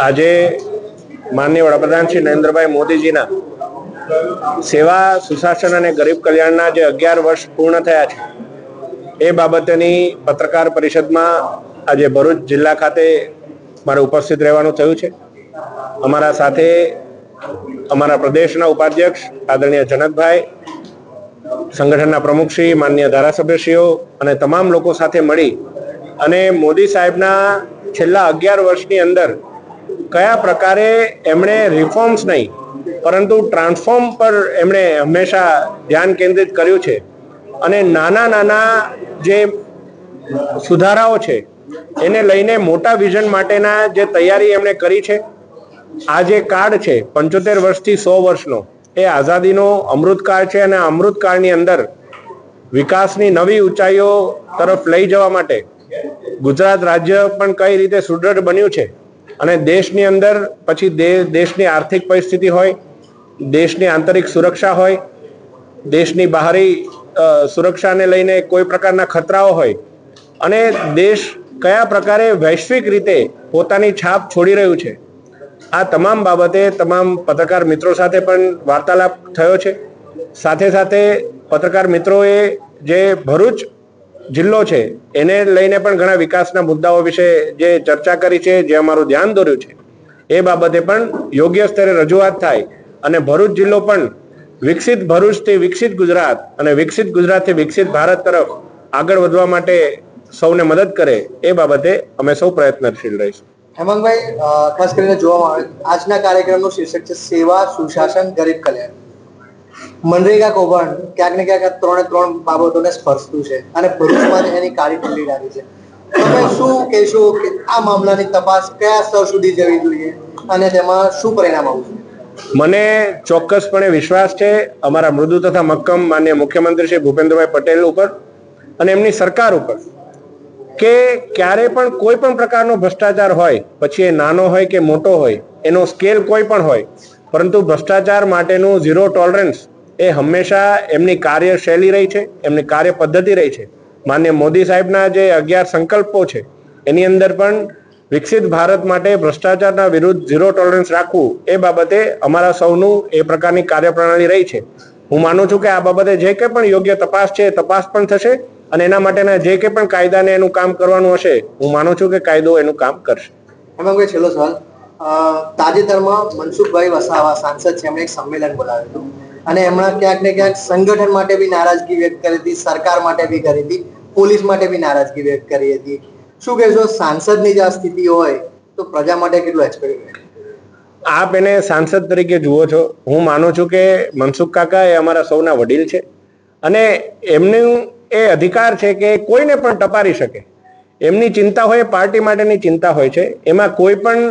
આજે માનનીય વડાપ્રધાન શ્રી નરેન્દ્રભાઈ મોદીજીના સેવા સુશાસન અને ગરીબ કલ્યાણના જે 11 વર્ષ પૂર્ણ થયા છે એ બાબતની પત્રકાર પરિષદમાં આજે ભરૂચ જિલ્લા ખાતે મારે ઉપસ્થિત રહેવાનું થયું છે। અમારા સાથે અમારા પ્રદેશના ઉપાધ્યક્ષ આદરણીય જનકભાઈ, સંગઠનના પ્રમુખશ્રી, માનનીય ધારાસભ્યશ્રીઓ અને તમામ લોકો સાથે મળી અને મોદી સાહેબના છેલ્લા 11 વર્ષની અંદર કયા પ્રકારે એમણે રિફોર્મ્સ નહીં પરંતુ ટ્રાન્સફોર્મ પર એમણે હંમેશા ધ્યાન કેન્દ્રિત કર્યું છે અને નાના નાના જે સુધારાઓ છે એને લઈને મોટા વિઝન માટેના જે તૈયારી એમણે કરી છે। આ જે કાળ છે 75 વર્ષથી 100 વર્ષનો, એ આઝાદીનો અમૃતકાળ છે અને અમૃતકાળની અંદર વિકાસની નવી ઊંચાઈઓ તરફ લઈ જવા માટે ગુજરાત રાજ્ય પણ કઈ રીતે સુદૃઢ બન્યું છે અને દેશની અંદર પછી દેશની આર્થિક પરિસ્થિતિ હોય, દેશની આંતરિક સુરક્ષા હોય, દેશની બહારી સુરક્ષાને લઈને કોઈ પ્રકારના ખતરાઓ હોય અને દેશ કયા પ્રકારે વૈશ્વિક રીતે પોતાની છાપ છોડી રહ્યું છે, આ તમામ બાબતે તમામ પત્રકાર મિત્રો સાથે પણ વાર્તાલાપ થયો છે। સાથે સાથે પત્રકાર મિત્રોએ જે ભરૂચ જિલ્લો છે એને લઈને પણ ઘણા વિકાસના મુદ્દાઓ વિશે જે ચર્ચા કરી છે, જે અમારું ધ્યાન દોર્યું છે, એ બાબતે પણ યોગ્ય સ્તરે રજૂઆત થાય અને ભરૂચ જિલ્લો પણ વિકસિત ભરૂચથી વિકસિત ગુજરાત અને વિકસિત ગુજરાતથી વિકસિત ભારત તરફ આગળ વધવા માટે સૌને મદદ કરે, એ બાબતે અમે સૌ પ્રયત્નશીલ રહીશું। હેમંતભાઈ, ખાસ કરીને જોવામાં આવે આજના કાર્યક્રમનું શીર્ષક છે સેવા સુશાસન ગરીબ કલ્યાણ। મનરેગા કૌભાંડ ક્યાંક ને ક્યાંક ત્રણ બાબતોને સ્પર્શતું છે અને ભરૂચમાં એની કાળીકુંડી લાગી છે। તમે શું કહેશો કે આ મામલાની તપાસ કયા સ્તર સુધી જવી જોઈએ અને તેમાં શું પરિણામ આવશે? મને ચોક્કસપણે વિશ્વાસ છે અમારા મૃદુ તથા મક્કમ માનનીય મુખ્યમંત્રી શ્રી ભૂપેન્દ્રભાઈ પટેલ ઉપર અને એમની સરકાર ઉપર કે ક્યારે પણ કોઈ પણ પ્રકારનો ભ્રષ્ટાચાર હોય, પછી એ નાનો હોય કે મોટો હોય, એનો સ્કેલ કોઈ પણ હોય, પરંતુ ભ્રષ્ટાચાર માટેનું ઝીરો ટોલરન્સ એ હંમેશા એમની કાર્યશૈલી રહી છે, એમની કાર્ય પદ્ધતિ રહી છે। માનનીય મોદી સાહેબના જે 11 સંકલ્પો છે એની અંદર પણ વિકસિત ભારત માટે ભ્રષ્ટાચારના વિરુદ્ધ ઝીરો ટોલરન્સ રાખવું, એ બાબતે અમારા સૌનું એ પ્રકારની કાર્યપ્રણાલી રહી છે। હું માનું છું કે આ બાબતે જે કંઈ પણ યોગ્ય તપાસ છે તપાસ પણ થશે અને એના માટેના જે કંઈ પણ કાયદાને એનું કામ કરવાનું હશે, હું માનું છું કે કાયદો એનું કામ કરશે। એમાં કોઈ છેલ્લો સવાલ, તાજેતરમાં મનસુખભાઈ વસાવા સાંસદ છે, એમણે એક સંમેલન બોલાવ્યું હતું અને એમણે ક્યાંક ને ક્યાંક સંગઠન માટે બી નારાજગી વ્યક્ત કરી હતી, સરકાર માટે બી કરી હતી, પોલીસ માટે બી નારાજગી વ્યક્ત કરી હતી। શું કહેશો, સાંસદની જ આ સ્થિતિ હોય તો પ્રજા માટે કેટલું એક્સપેરિમેન્ટ? આપ એને સાંસદ તરીકે જુઓ છો, હું માનું છું કે મનસુખ કાકા એ અમારા સૌના વડીલ છે અને એમનું એ અધિકાર છે કે કોઈને પણ ટપારી શકે। એમની ચિંતા હોય પાર્ટી માટેની ચિંતા હોય છે, એમાં કોઈ પણ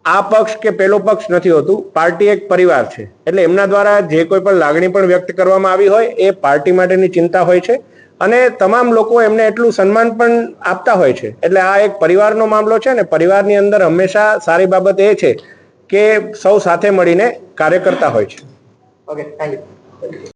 આ પક્ષ કે પેલો પક્ષ નથી હોતું, પાર્ટી એક પરિવાર છે। એટલે એમના દ્વારા જે કોઈ પણ લાગણી પણ વ્યક્ત કરવામાં આવી હોય એ પાર્ટી માટેની ચિંતા હોય છે અને તમામ લોકો એમને એટલું સન્માન પણ આપતા હોય છે। એટલે આ એક પરિવારનો મામલો છે ને પરિવારની અંદર હંમેશા સારી બાબત એ છે કે સૌ સાથે મળીને કાર્ય કરતા હોય છે। Okay, thank you.